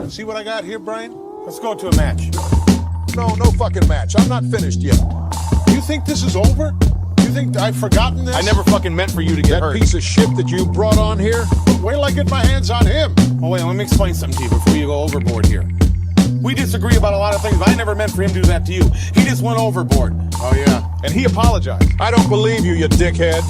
See what I got here, Brian? Let's go to a match. No fucking match. I'm not finished yet. You think this is over? You think I've forgotten this? I never fucking meant for you to get That hurt. piece of shit that you brought on here? Wait till I get my hands on him. Oh, wait, let me explain something to you before you go overboard here. We disagree about a lot of things, but I never meant for him to do that to you. He just went overboard. Oh, yeah. And he apologized. I don't believe you, you dickhead.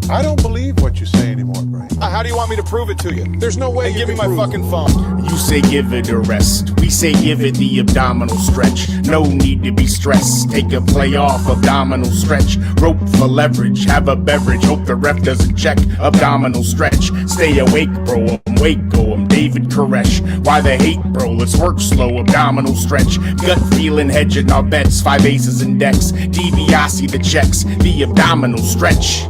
I don't believe what you say anymore, Brian. How do you want me to prove it to you? There's no way And you give me can my prove it. fucking phone. You say give it a rest. We say give it the abdominal stretch. No need to be stressed. Take a play off abdominal stretch. Rope for leverage. Have a beverage. Hope the ref doesn't check. Abdominal stretch. Stay awake, bro. I'm Waco. I'm David Koresh. Why the hate, bro? Let's work slow. Abdominal stretch. Gut feeling, hedging our bets. 5 aces and decks. DiBiase the checks. The abdominal stretch.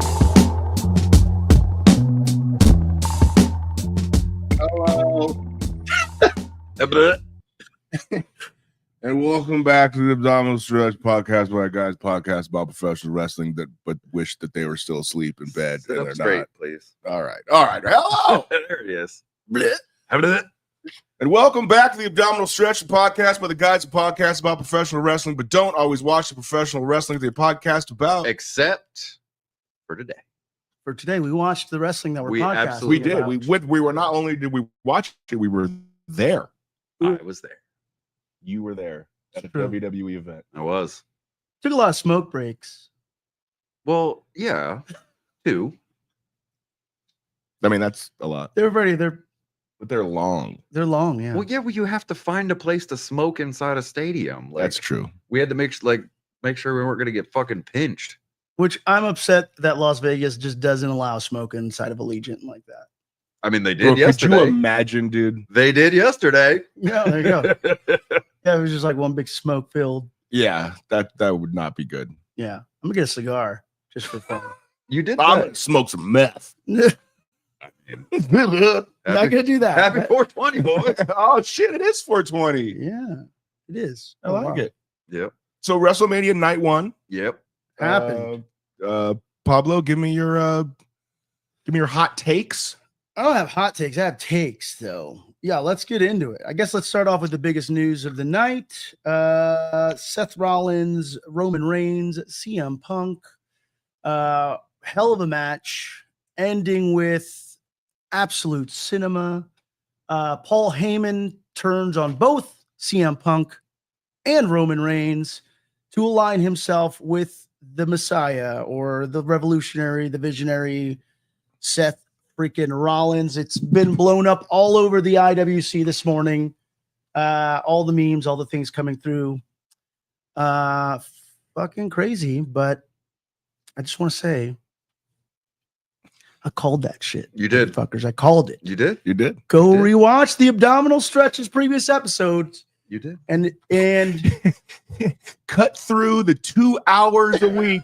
And welcome back to the Abdominal Stretch podcast, where guys podcast about professional wrestling but wish that they were still asleep in bed. Sit and up they're straight, not. please. All right. Hello, There it is. and welcome back to the Abdominal Stretch podcast, where the guys podcast about professional wrestling, but don't always watch the professional wrestling they podcast about. Except for today. For today, we watched the wrestling that we're We podcasting absolutely We did. about. We were not only did we watch it, we were there. I was there. You were there at a True. WWE event. I was. Took a lot of smoke breaks. Well, yeah. 2. I mean, that's a lot, They're but they're long. long, yeah. Well, yeah, well, you have to find a place to smoke inside a stadium. Like, That's true. we had to make sure we weren't gonna get fucking pinched. Which I'm upset that Las Vegas just doesn't allow smoking inside of Allegiant like that. I mean, they did Bro, could yesterday. you imagine, dude? They did yesterday. Yeah, there you go. Yeah, it was just like one big smoke filled. Yeah, that would not be good. Yeah, I'm gonna get a cigar just for fun. You did I'm that. gonna smoke some meth. Not gonna do that. Happy 420, boys. Oh shit! It is 420. Yeah, it is. I like it. Yep. So WrestleMania night 1 Yep. Happened. Pablo, give me your hot takes. I don't have hot takes. I have takes, though. Yeah, let's get into it. I guess let's start off with the biggest news of the night. Seth Rollins, Roman Reigns, CM Punk. Hell of a match, ending with absolute cinema. Paul Heyman turns on both CM Punk and Roman Reigns to align himself with the Messiah or the revolutionary, the visionary Seth freaking Rollins. It's been blown up all over the IWC this morning. All the memes, all the things coming through. Fucking crazy, but I just want to say I called that shit. You did. Fuckers. I called it. You did? You did. Go You did. rewatch the Abdominal Stretches previous episodes You did. and Cut through the 2 hours a week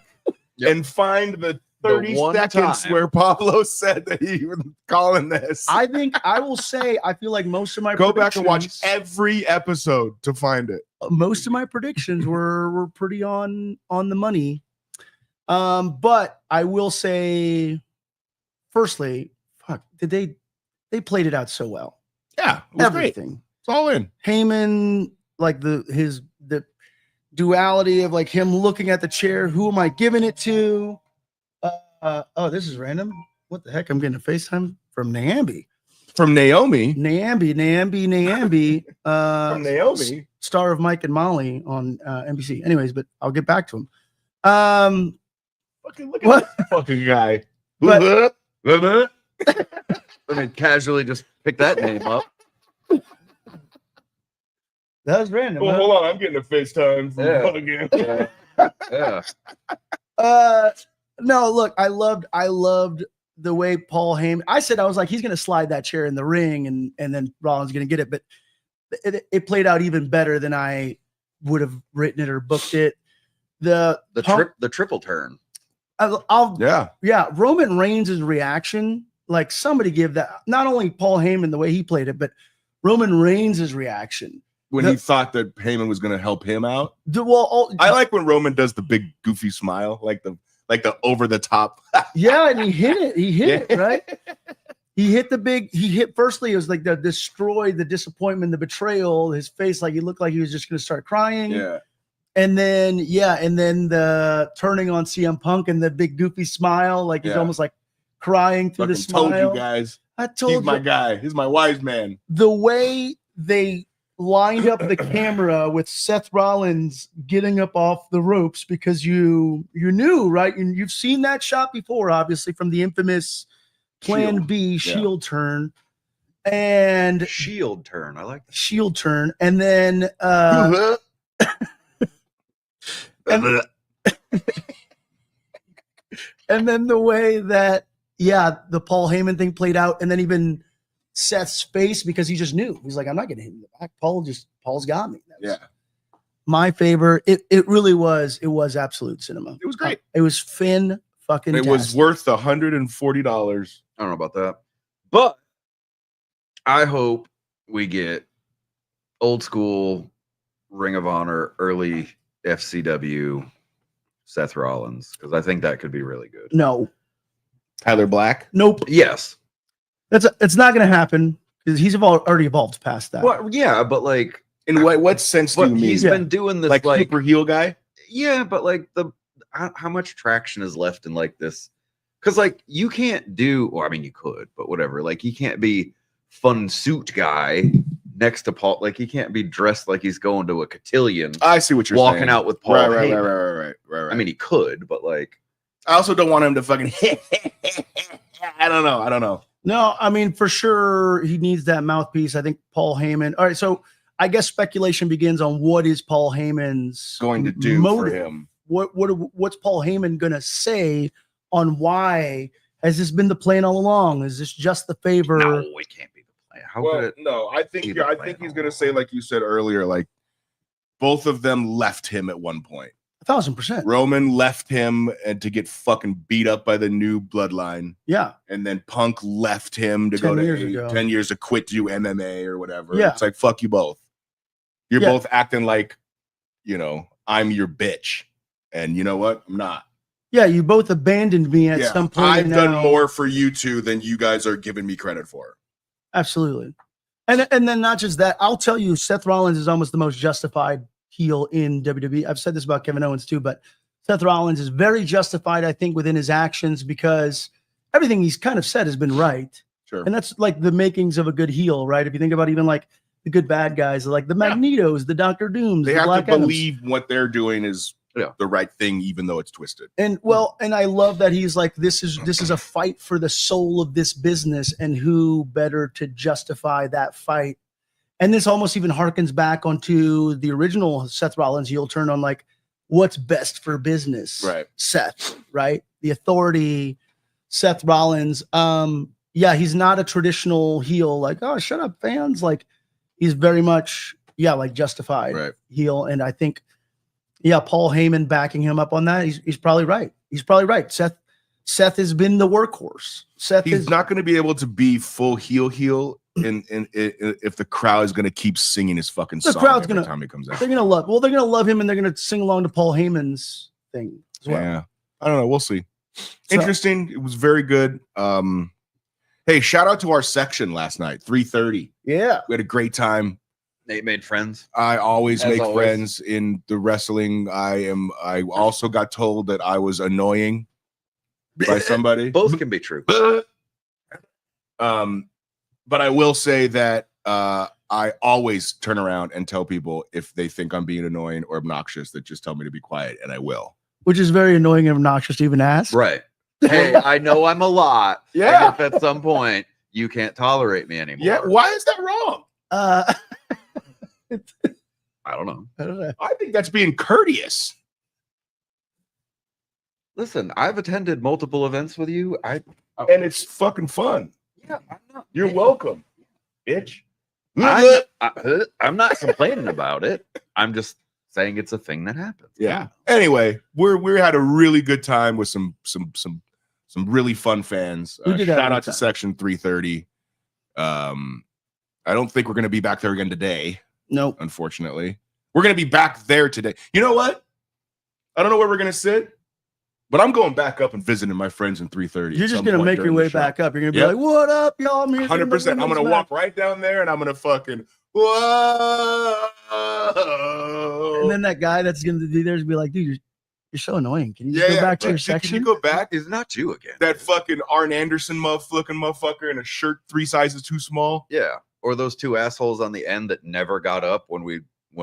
Yep. and find the 30 one seconds time. where Pablo said that he was calling this. I think I will say I feel like most of my Go back and watch predictions- every episode to find it. most of my predictions were pretty on the money. But I will say, firstly, fuck, they played it out so well. Yeah, it was great. Everything. It's all in. Heyman, like the duality of like him looking at the chair. Who am I giving it to? Oh, this is random. What the heck? I'm getting a FaceTime from Naomi. From Naomi. Naomi. From Naomi. Star of Mike and Molly on NBC. Anyways, but I'll get back to him. Fucking look at What? this fucking guy. But- I mean, casually just pick that name up. That was random. Well, huh? hold on, I'm getting a FaceTime from Yeah. again. Yeah. No, look, I loved the way Paul Heyman. I was like, he's gonna slide that chair in the ring, and then Rollins gonna get it. But it played out even better than I would have written it or booked it. The triple turn. Yeah. Roman Reigns' reaction, like somebody give that. Not only Paul Heyman the way he played it, but Roman Reigns' reaction. When he thought that Heyman was going to help him out. I like when Roman does the big goofy smile, like the over the top. Yeah, and he hit it. He hit it, right? He hit firstly, it was like the disappointment, the betrayal, his face, like he looked like he was just gonna start crying. Yeah. And then the turning on CM Punk and the big goofy smile, like he's almost like crying through the Fucking smile. told you guys. I told He's you my guy. He's my wise man. the way they lined up the camera with Seth Rollins getting up off the ropes, because you knew, right? And you've seen that shot before, obviously, from the infamous Plan B Shield turn. And Shield turn. I like that. Shield turn. And then and then the way that the Paul Heyman thing played out, and then even Seth's face, because he just knew. He's like, I'm not gonna hit him in the back. Paul's got me. My favorite. It really was. It was absolute cinema. It was great. It was fucking. It was worth $140. I don't know about that, but I hope we get old school Ring of Honor, early FCW Seth Rollins, because I think that could be really good. No. Tyler Black. Nope. Yes. It's not going to happen because he's already evolved past that. Well, yeah, but like, In what sense do you mean? he's been doing this like like super heel guy? yeah, but like how much traction is left in like this? Because like you can't do, or I mean you could, but whatever. Like he can't be fun suit guy next to Paul. Like he can't be dressed like he's going to a cotillion. I see what you're walking saying. out with Paul. Right. Heyman. I mean he could, but like I also don't want him to fucking. I don't know. No, I mean, for sure, he needs that mouthpiece. I think Paul Heyman. All right, so I guess speculation begins on what is Paul Heyman's going to do motive. for him. What's Paul Heyman gonna say on why has this been the plan all along? Is this just the favor? no, it can't be the plan. How could it? No, I think be the I plan think he's all gonna along? say, like you said earlier, like both of them left him at one point. 1,000%. Roman left him and to get fucking beat up by the new bloodline. Yeah, And then Punk left him to 10 go to years ago. 10 years to quit to do MMA or whatever. Yeah. It's like, fuck you both. You're Yeah. both acting like, I'm your bitch. And you know what? I'm not. yeah. You both abandoned me at some point. I've done now. more for you two than you guys are giving me credit for. Absolutely. And then not just that, I'll tell you, Seth Rollins is almost the most justified heel in WWE. I've said this about Kevin Owens too, but Seth Rollins is very justified, I think, within his actions, because everything he's kind of said has been right. Sure. And that's like the makings of a good heel, right? If you think about even like the good bad guys, like the Magnetos, the Dr. Dooms, They the have Black to Adams. believe what they're doing is the right thing, even though it's twisted. And and I love that he's like, this is a fight for the soul of this business, and who better to justify that fight? And this almost even harkens back onto the original Seth Rollins heel turn on like what's best for business. Right. Seth, right? The authority, Seth Rollins. He's not a traditional heel, like, oh, shut up, fans. Like he's very much, like justified heel. And I think, Paul Heyman backing him up on that. He's probably right. He's probably right. Seth has been the workhorse. He's not going to be able to be full heel if the crowd is going to keep singing his fucking song every time he comes out. They're gonna love him, and they're gonna sing along to Paul Heyman's thing as well. Yeah, I don't know. We'll see. Interesting. It was very good. Hey, shout out to our section last night, 3:30. Yeah, we had a great time. Nate made friends. I always As make always. friends in the wrestling. I also got told that I was annoying by somebody. Both can be true. But I will say that I always turn around and tell people if they think I'm being annoying or obnoxious, that just tell me to be quiet, and I will. Which is very annoying and obnoxious to even ask. Right. Hey, I know I'm a lot. Yeah. And if at some point you can't tolerate me anymore. Yeah. Why is that wrong? I don't know. I don't know. I think that's being courteous. Listen, I've attended multiple events with you. And it's fucking fun. Yeah, I'm not. You're welcome, bitch. I'm not complaining about it. I'm just saying it's a thing that happens. Yeah. Anyway, we had a really good time with some really fun fans. We did have a Shout good out to time. Section 330. I don't think we're going to be back there again today. Nope. Unfortunately, we're going to be back there today. You know what? I don't know where we're going to sit, But I'm going back up and visiting my friends in 3:30. You're just gonna make your way back up. You're gonna be Yep. like, "What up, y'all?" I'm here for the 100%. I'm women's gonna match." walk right down there and I'm gonna fucking whoa. And then that guy that's gonna be there is be like, "Dude, you're so annoying. Can you just go back to your Dude, can section?" you go back? It's not you again. That fucking Arn Anderson looking motherfucker in a shirt 3 sizes too small. Yeah. Or those two assholes on the end that never got up when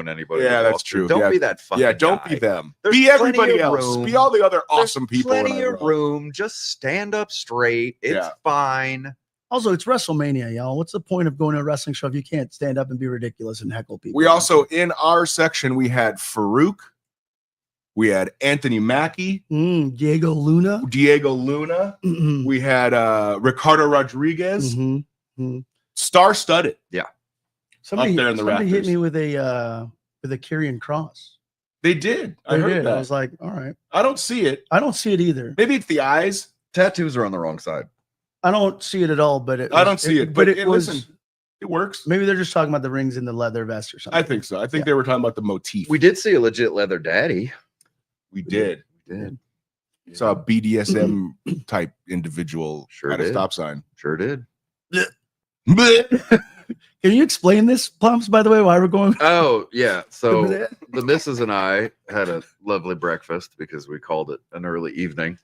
anybody. Yeah, would that's walk through. true. Don't Yeah. be that fucking. Yeah, don't guy. be them. There's Be plenty everybody of else. room. Be all the other awesome There's people. in Plenty our of row. room. Just stand up straight. It's Yeah. fine. Also, it's WrestleMania, y'all. What's the point of going to a wrestling show if you can't stand up and be ridiculous and heckle people? We also, in our section, we had Farouk. We had Anthony Mackie, Diego Luna. We had Ricardo Rodriguez. Star-studded. Somebody Up there in the somebody hit rafters. me with a Karrion Cross. They did. I They heard did. that. I was like, all right. I don't see it. I don't see it either. Maybe it's the eyes. Tattoos are on the wrong side. I don't see it at all. But I don't see it. But But it was. listen, it works. Maybe they're just talking about the rings in the leather vest or something. I think so. I think Yeah. they were talking about the motif. We did see a legit leather daddy. We did. We did. Saw a BDSM type individual Sure at a did. stop sign. Sure did. Can you explain this, Plumps? By the way, why we're going? Oh yeah. So the missus and I had a lovely breakfast because we called it an early evening.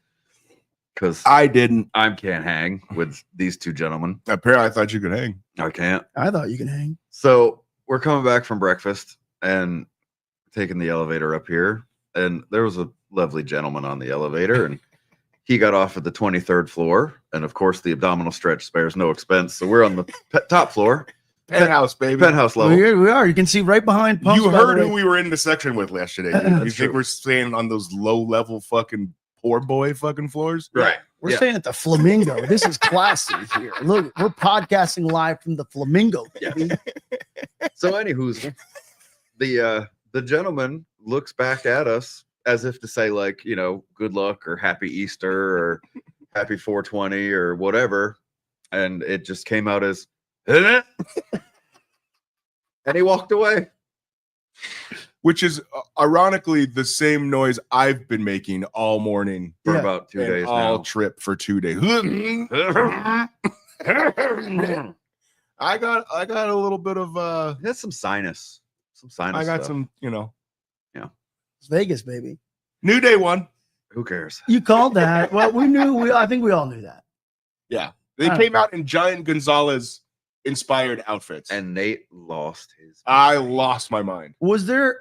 Because I didn't. I can't hang with these two gentlemen. Apparently, I thought you could hang. I can't. I thought you can hang. So we're coming back from breakfast and taking the elevator up here, and there was a lovely gentleman on the elevator, and he got off at the 23rd floor, and of course the abdominal stretch spares no expense. So we're on the top floor, Penthouse, baby. penthouse Well, level. here we are. You can see right behind Pumps. You by the heard way. who we were in the section with yesterday. That's You think true. we're staying on those low level fucking poor boy fucking floors? Right. We're Yeah. staying at the Flamingo. This is classy here. Look, we're podcasting live from the Flamingo. Baby. So, anywho's the gentleman looks back at us as if to say, like, you know, good luck or happy Easter or happy 420 or whatever, and it just came out as, and he walked away. Which is ironically the same noise I've been making all morning For Yeah. about 2 and days all now. trip for 2 days. I got a little bit of That's some sinus. Some sinus. I got stuff. some, you know, It's Vegas, baby. New Day one. Who cares? You called that. Well, we knew. I think we all knew that. Yeah. They Huh. came out in Giant Gonzalez inspired outfits. And Nate lost his. I lost my mind. Was there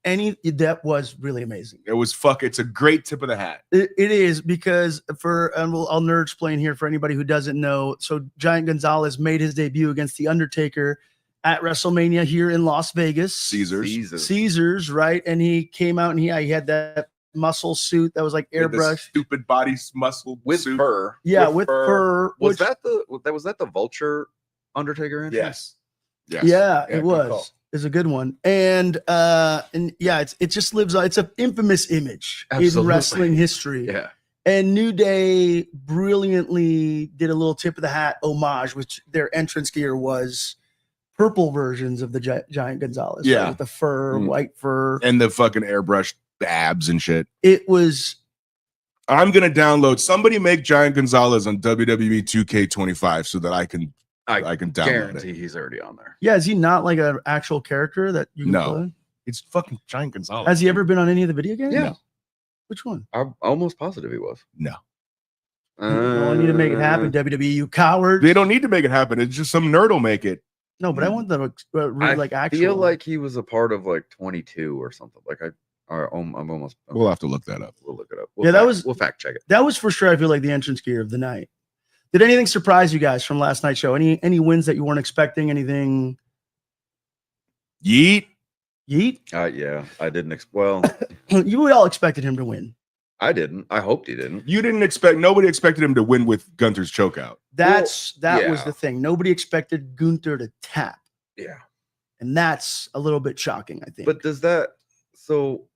any that was really amazing? It was it's a great tip of the hat. It is because I'll nerd explain here for anybody who doesn't know. So Giant Gonzalez made his debut against The Undertaker at WrestleMania here in Las Vegas. Caesars, right? And he came out and he had that muscle suit that was like With this airbrush. stupid body muscle with suit. fur. Yeah, with fur. Was which- that the Vulture Undertaker entrance? Yes. Yeah, Yeah, it good was. call. It's a good one. And yeah, it just lives on. It's an infamous image in Absolutely. wrestling history. Yeah. And New Day brilliantly did a little tip of the hat homage, which their entrance gear was purple versions of the Giant Gonzalez. right, Yeah. with the fur, Mm. white fur. And the fucking airbrushed abs and shit. It was I'm gonna download. Somebody make Giant Gonzalez on WWE 2K25 so that I can download Guarantee it. he's already on there. yeah. Is he not like an actual character that you can No. play? It's fucking Giant Gonzalez. Has he ever been on any of the video games? Yeah. Which one? I'm almost positive he was. No. Well, I need to make it happen, WWE, you coward. They don't need to make it happen. It's just some nerd will make it. No, but I want the I like actual. feel like he was a part of like 22 or something. Like I'm almost. We'll have to look that up. We'll look it up. Yeah, that was- We'll fact check it. that was for sure. I feel like the entrance gear of the night. Did anything surprise you guys from last night's show? Any wins that you weren't expecting? Anything? Yeet. Yeet. Yeah, I didn't. Well, We all expected him to win. I didn't. I hoped he didn't. You didn't expect. Nobody expected him to win with Gunther's chokeout. That was yeah. the thing. Nobody expected Gunther to tap, Yeah, and that's a little bit shocking. I think. but does that? So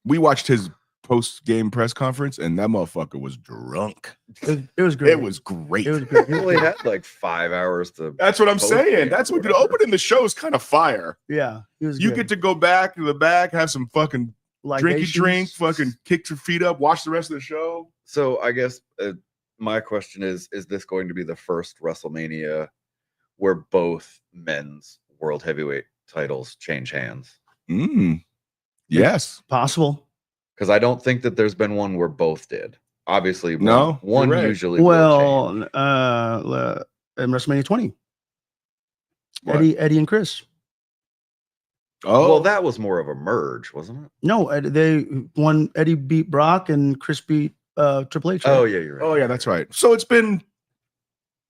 We watched his post-game press conference, and that motherfucker was drunk. it was great. It was great. It was great. he only had like 5 hours to. That's what I'm Post-game, saying. That's what the whatever. opening the show is kind of fire. Yeah, he was. You good. get to go back to the back, have some fucking Drink your drink, libations. fucking kick your feet up, watch the rest of the show. So I guess my question is this going to be the first WrestleMania where both men's world heavyweight titles change hands? Yes. Possible. Because I don't think that there's been one where both did. Obviously, No, one you're right. usually will change. Well, in WrestleMania 20, What? Eddie and Chris. Oh, Well, that was more of a merge, wasn't it? No, Eddie beat Brock and Chris beat Triple H. Oh yeah, you're right. oh yeah, that's right. So it's been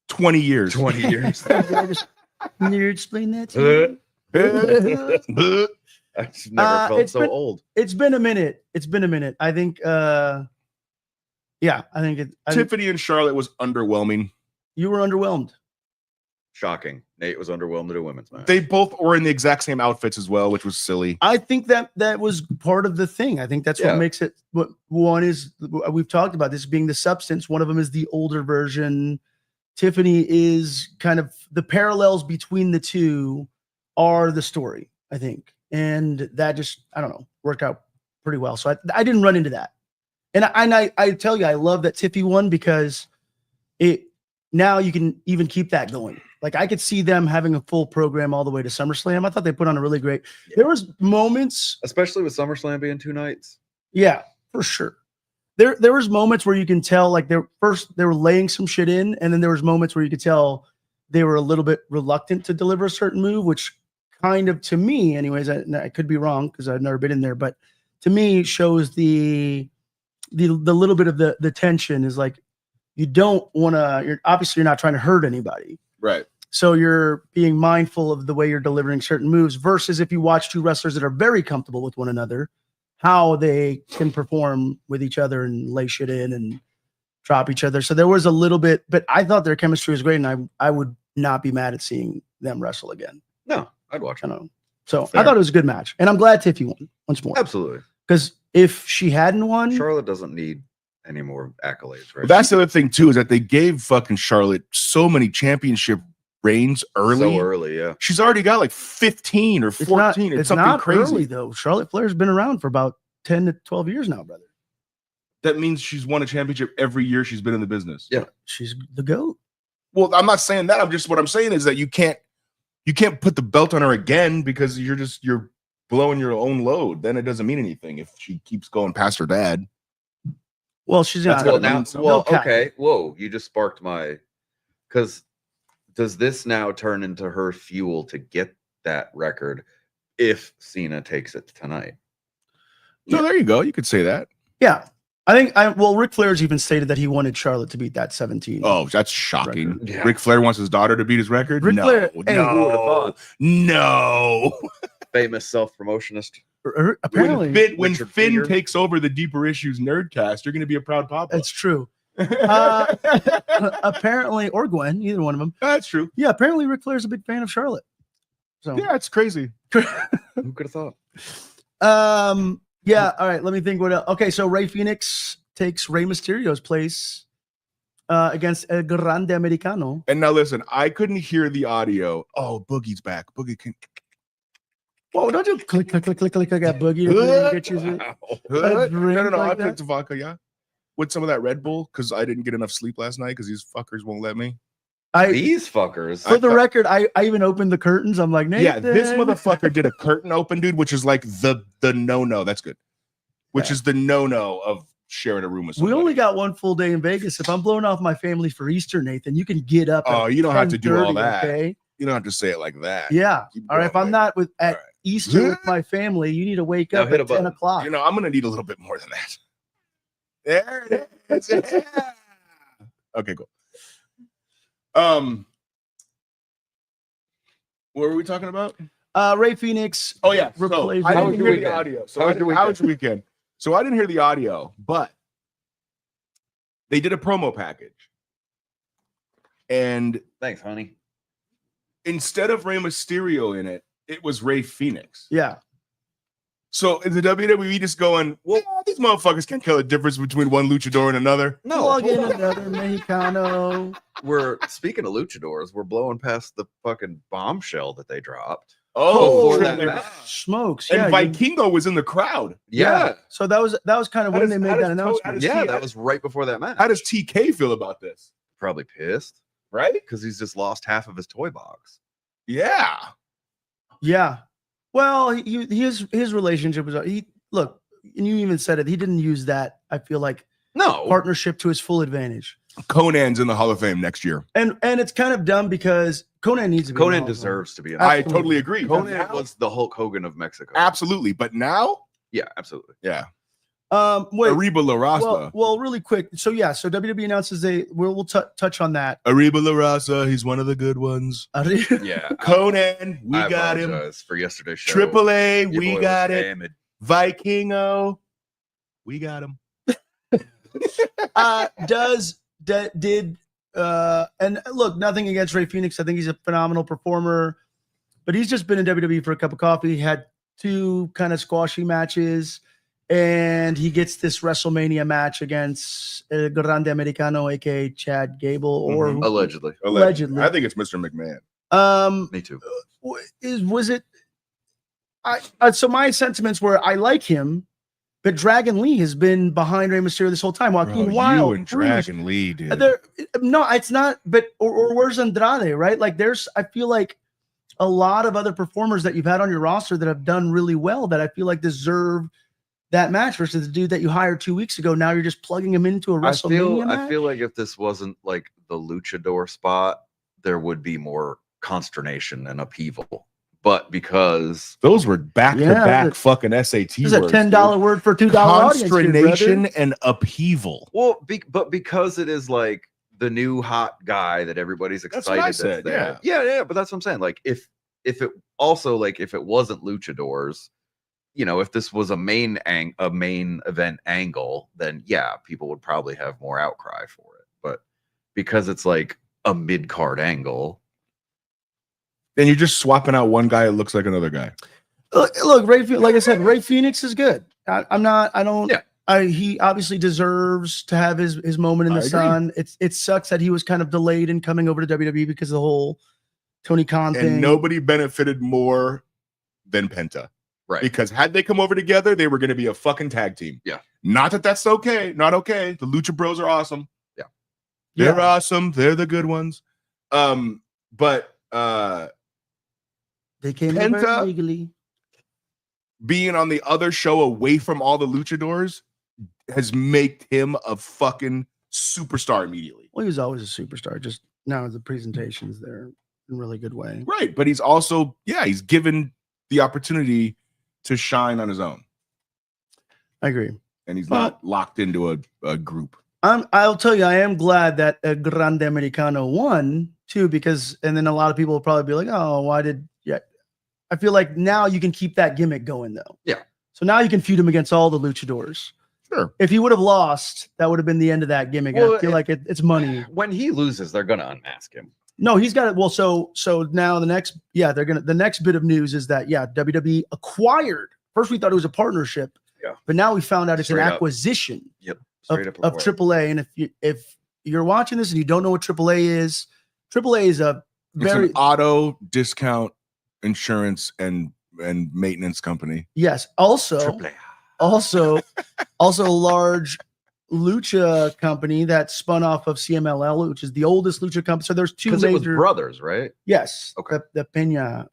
20 years. 20 years. Can you explain that to me? I just never felt it's so been- old. It's been a minute. I think. Yeah, I think it. Tiffany and Charlotte was underwhelming. You were underwhelmed. Shocking. Nate was underwhelmed at a women's match. They both were in the exact same outfits as well, which was silly. I think that was part of the thing. I think that's Yeah. what makes it. What one is, we've talked about this being the substance. One of them is the older version. Tiffany is kind of the parallels between the two are the story, I think, and that just I don't know worked out pretty well. So I didn't run into that, and I tell you I love that Tiffy won because it now you can even keep that going. Like I could see them having a full program all the way to SummerSlam. I thought they put on a really great. There was moments, Especially with SummerSlam being 2 nights. yeah, for sure. There was moments where you can tell like they were laying some shit in, and then there was moments where you could tell they were a little bit reluctant to deliver a certain move, which kind of to me, anyways, I could be wrong because I've never been in there, but to me shows the little bit of the tension is like you don't want to. You're obviously not trying to hurt anybody. Right. So you're being mindful of the way you're delivering certain moves versus if you watch two wrestlers that are very comfortable with one another, how they can perform with each other and lay shit in and drop each other. So there was a little bit, but I thought their chemistry was great, and I would not be mad at seeing them wrestle again. No, I'd watch I it. don't know. So Fair. I thought it was a good match, and I'm glad Tiffy won once more. Absolutely. Because if she hadn't won, Charlotte doesn't need any more accolades, right? But that's the other thing too, is that they gave fucking Charlotte so many championship reigns early. So early, yeah. She's already got like 15 or 14 or it's something not crazy. early though. Charlotte Flair's been around for about 10 to 12 years now, brother. That means she's won a championship every year she's been in the business. Yeah. She's the GOAT. Well, I'm not saying that. What I'm saying is that you can't put the belt on her again because you're blowing your own load. Then it doesn't mean anything if she keeps going past her dad. Well, she's That's not. gotta Well, mean now, something. well, No cap. okay. Whoa, you just sparked my. Because does this now turn into her fuel to get that record if Cena takes it tonight? No, there you go. You could say that. Yeah. I think Ric Flair's even stated that he wanted Charlotte to beat that 17. Oh, that's shocking. Record. Yeah. Ric Flair wants his daughter to beat his record. Ric no, Flair- hey, who would've no, thought? no. Famous self-promotionist. Apparently, when Richard Finn Gere. takes over the Deeper Issues Nerdcast, you're going to be a proud papa. that's true. Apparently, or Gwen, either one of them. That's true. Yeah, apparently Ric Flair's a big fan of Charlotte. So, Yeah, it's crazy. Who could have thought? yeah. All right. Let me think. What else? Okay, so Rey Fenix takes Rey Mysterio's place against El Grande Americano. And now listen, I couldn't hear the audio. Oh, Boogie's back. Boogie can. Whoa! Don't you click at Boogie to get you Wow. a drink No. like I that? picked vodka, yeah. With some of that Red Bull because I didn't get enough sleep last night because these fuckers won't let me. These fuckers. For the record, I even opened the curtains. I'm like, Nathan. Yeah, this motherfucker did a curtain open, dude, which is like the no. That's good. Which is the no of sharing a room with We somebody. only got one full day in Vegas. If I'm blowing off my family for Easter, Nathan, you can get up. Oh, at you don't have to do all 10:30, that. Okay. You don't have to say it like that. Yeah. Keep All right. If going, I'm man. not at All right. Easter with my family, you need to wake Now up hit at a button. 10 o'clock. You know, I'm gonna need a little bit more than that. There it is. Yeah. Okay, cool. What were we talking about? Ray Phoenix. Oh yeah. So, Replays I How didn't was your hear the weekend? audio. So How I was your didn't- how was your weekend? So I didn't hear the audio, but they did a promo package. And Thanks, honey. instead of Rey Mysterio in it, it was Rey Fenix. Yeah. So is the WWE just going, well, these motherfuckers can't tell the difference between one luchador and another? No, Plug in hold on. another Mexicano. We're speaking of luchadors. We're blowing past the fucking bombshell that they dropped. Oh, before that Triple- match. Smokes. and Yeah, Vikingo was in the crowd. Yeah, So that was kind of How when does- they how made that does- how announcement. does- yeah, T- that was right before that match. How does TK feel about this? Probably pissed, Right? because he's just lost half of his toy box. Yeah. Yeah. Well, his relationship was look, and you even said it. He didn't use that. I feel like No, partnership to his full advantage. Conan's in the Hall of Fame next year. And it's kind of dumb because Conan needs to be in the Conan Hall of Fame. deserves to be in. I Absolutely. totally agree. Conan Now- was the Hulk Hogan of Mexico. absolutely. But now, Yeah, absolutely. yeah. Wait. Arriba La Raza. Well, really quick. So WWE announces we'll touch on that. Arriba La Raza. He's one of the good ones. Yeah, Conan, we I got him. apologize for yesterday's show. Triple A, Your we boy got was it. damaged. Vikingo, we got him. And look, nothing against Ray Phoenix. I think he's a phenomenal performer, but he's just been in WWE for a cup of coffee. He had 2 kind of squashy matches, and he gets this WrestleMania match against El Grande Americano, aka Chad Gable, or Mhm. Allegedly. Allegedly. I think it's Mr. McMahon. Me too. was it? So my sentiments were I like him, but Dragon Lee has been behind Rey Mysterio this whole time. Joaquin Wild, you and Dragon Lee, dude. no, it's not. But or where's Andrade? Right? Like I feel like a lot of other performers that you've had on your roster that have done really well that I feel like deserve that match versus the dude that you hired 2 weeks ago. Now you're just plugging him into a WrestleMania match. I feel like if this wasn't like the luchador spot, there would be more consternation and upheaval. But because Those were back-to-back but- fucking SAT This is a words, $10 dude. word for $2 audience here, brother. Consternation and upheaval. well, but because it is like the new hot guy that everybody's That's excited what I that's said, there. Yeah, but that's what I'm saying. Like if it also like if it wasn't luchadors, you know, if this was a main event angle, then yeah, people would probably have more outcry for it. But because it's like a mid-card angle, Then you're just swapping out one guy that looks like another guy. Look, like I said, Ray Phoenix is good. Yeah. He obviously deserves to have his moment in I the agree. sun. It sucks that he was kind of delayed in coming over to WWE because of the whole Tony Khan thing. And nobody benefited more than Penta. right? Because had they come over together, they were going to be a fucking tag team. Yeah. Not that that's okay. Not okay. The Lucha Bros are awesome. Yeah. They're awesome. They're the good ones. But They came Penta- over legally. being on the other show away from all the luchadors has made him a fucking superstar immediately. Well, he was always a superstar. Just now the presentations there in a really good way. Right. But he's also, he's given the opportunity to shine on his own. I agree. And he's not locked into a group. I'll tell you, I am glad that Grande Americano won too, because and then a lot of people will probably be like, "Oh, why did?" Yeah, I feel like now you can keep that gimmick going though. Yeah. So now you can feud him against all the luchadors. Sure. If he would have lost, that would have been the end of that gimmick. Well, I feel like it's money. When he loses, they're gonna unmask him. No, he's got it. Well, so now the next bit of news is that WWE acquired. First, we thought it was a partnership. Yeah. But now we found out it's Straight an up. acquisition Straight up of AAA. And if you're watching this and you don't know what AAA is a It's very an auto discount insurance and maintenance company. yes. Also a large lucha company that spun off of CMLL, which is the oldest lucha company. So there's two Because it was major brothers, right? yes. Okay. The Pena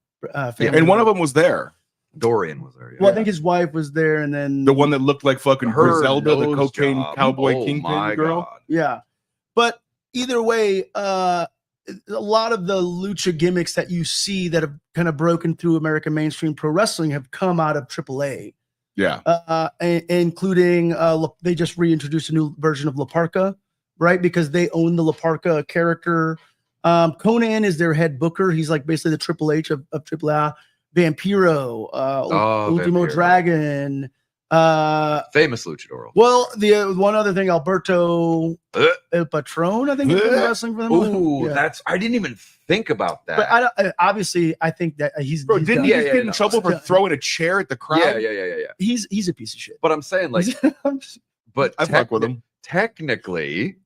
family. And one of them was there. Dorian was there. Yeah. Well, I think his wife was there, and then The one that looked like fucking Her Griselda, the nose cocaine job. cowboy Oh kingpin my girl. God. yeah. But either way, a lot of the lucha gimmicks that you see that have kind of broken through American mainstream pro wrestling have come out of AAA, Yeah. including they just reintroduced a new version of La Parka, right? Because they own the La Parka character. Conan is their head booker. He's like basically the Triple H of AAA. Vampiro, Ultimo Vampiro. Dragon, Famous luchador. Well, the one other thing, Alberto El Patron, I think he's been wrestling for them. Ooh, Yeah. I didn't even think about that. But I don't, obviously, I think that he's Bro, he's didn't done. he Yeah, just yeah, get in no. trouble for throwing a chair at the crowd? yeah. He's a piece of shit. But I'm saying, like, I'm just- but I fuck with him. Technically,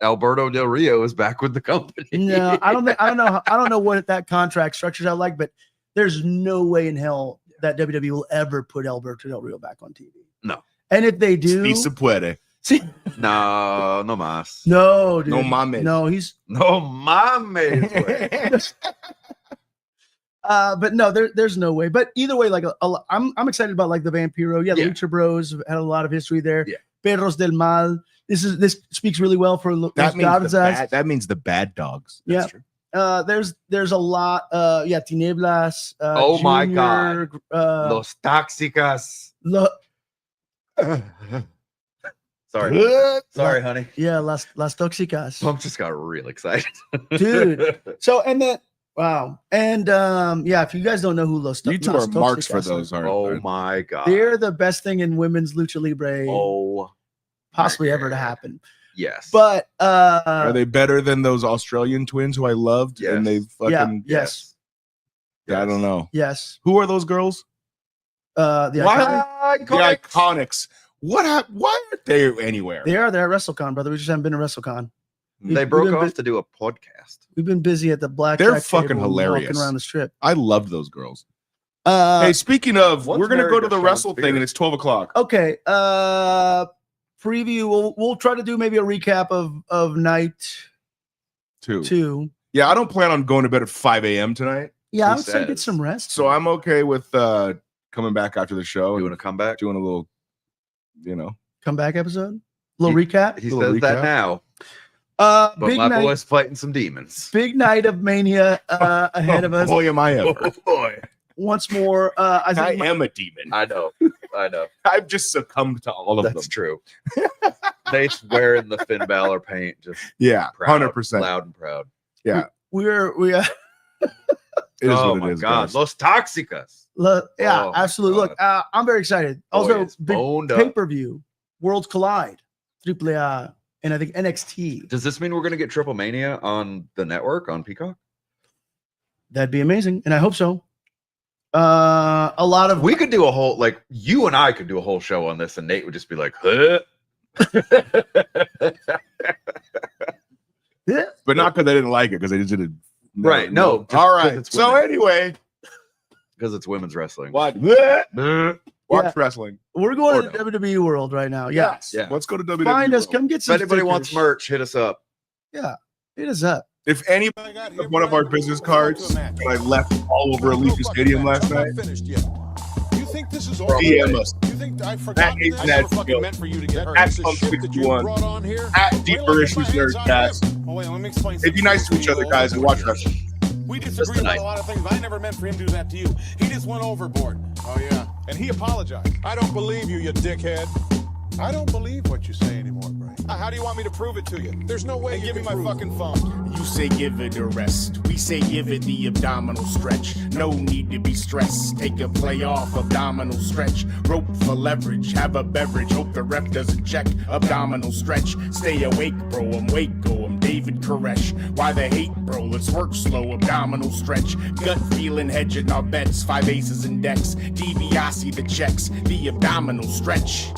Alberto Del Rio is back with the company. no, I don't know what that contract structures out like, but there's no way in hell that WWE will ever put Alberto Del Rio back on TV. No. And if they do, Si se puede. see, No más. no, dude, No mames. no, he's No mames, güey. but no, there's no way. But either way, like I'm excited about like the Vampiro. Yeah, the Yeah. Lucha Bros have had a lot of history there. Yeah. Perros del Mal. This speaks really well for Los That means, Garzas. that means the bad dogs. Yeah. That's true. There's a lot. Tinieblas. Oh my Junior, Los Tóxicas. Sorry, honey. Yeah, Las Tóxicas. Pump just got real excited. Dude. So and then wow. And yeah, if you guys don't know who Los You two Las are marks for Tóxicas those, aren't Oh they? my god. they're the best thing in women's lucha libre Oh possibly my ever to God. happen. yes. But Are they better than those Australian twins who I loved? Yes. And they yeah, fucking yes, I don't know. yes. Who are those girls? The Why? Iconics, The Iconics. Why aren't they anywhere? they're at WrestleCon, brother. We just haven't been to WrestleCon. They We've broke been off to do a podcast. We've been busy at the black. They're fucking hilarious. Walking around the strip. I loved those girls. Hey, Speaking of, What's we're gonna go married to to the Sean wrestle Spears? thing, and it's 12:00. okay. Preview. We'll try to do maybe a recap of night Two. 2. Yeah, I don't plan on going to bed at 5 a.m. tonight, Yeah, He I would say get says. some rest. so I'm okay with coming back after the show Doing and a comeback. doing a little, Comeback episode. Little recap. He Little says that recap. now. But Big my night. boy's fighting some demons. Big night of Mania ahead of us. Boy, am I ever! boy. Once more. I I think am a demon. I know. I've just succumbed to all of That's them. true. They wearing the Finn Balor paint, just Yeah, proud, 100%. loud and proud. we It is oh what my it is, god, guys. Los Tóxicas. yeah, Oh, my absolutely. Look, I'm very excited. Also, Boy, it's big boned up. pay-per-view, Worlds Collide, AAA, and I think NXT. Does this mean we're gonna get Triple Mania on the network on Peacock? That'd be amazing, and I hope so. A lot of We could do a whole, like, you and I could do a whole show on this, and Nate would just be like, huh? yeah, But not because I didn't like it, because I just didn't. Right, no, just All 'cause right. it's So women. anyway, Because it's women's wrestling. watch Yeah. wrestling. we're going Or to the WWE world right now. Yes. Yeah. Let's go to WWE. Find us. World. Come get If some. anybody wants stickers. merch, hit us up. Yeah, hit us up. If anybody got one of our business cards that I left all over Allegiant Stadium last I'm not night, finished yet. You think this is over? DM us. You think I forgot? That is I that never fucking skill. meant for you to get hurt. At Piece of Pump shit that you 61. brought on here. at Deeper Issues Nerdcast. Oh wait, let me explain. Hey, be nice to each other, guys, and watch wrestling. We disagree about a lot of things. I never meant for him to do that to you. He just went overboard. Oh yeah, And he apologized. I don't believe you, you dickhead. I don't believe what you say anymore, Bray. How do you want me to prove it to you? There's no way And you give me can my prove it. fucking phone. You say give it a rest. We say give it the abdominal stretch. No need to be stressed. Take a play off, abdominal stretch. Rope for leverage. Have a beverage. Hope the ref doesn't check. Abdominal stretch. Stay awake, bro. I'm Waco. I'm David Koresh. Why the hate, bro? Let's work slow. Abdominal stretch. Gut feeling, hedging our bets. 5 aces and decks. DiBiase the checks. The abdominal stretch.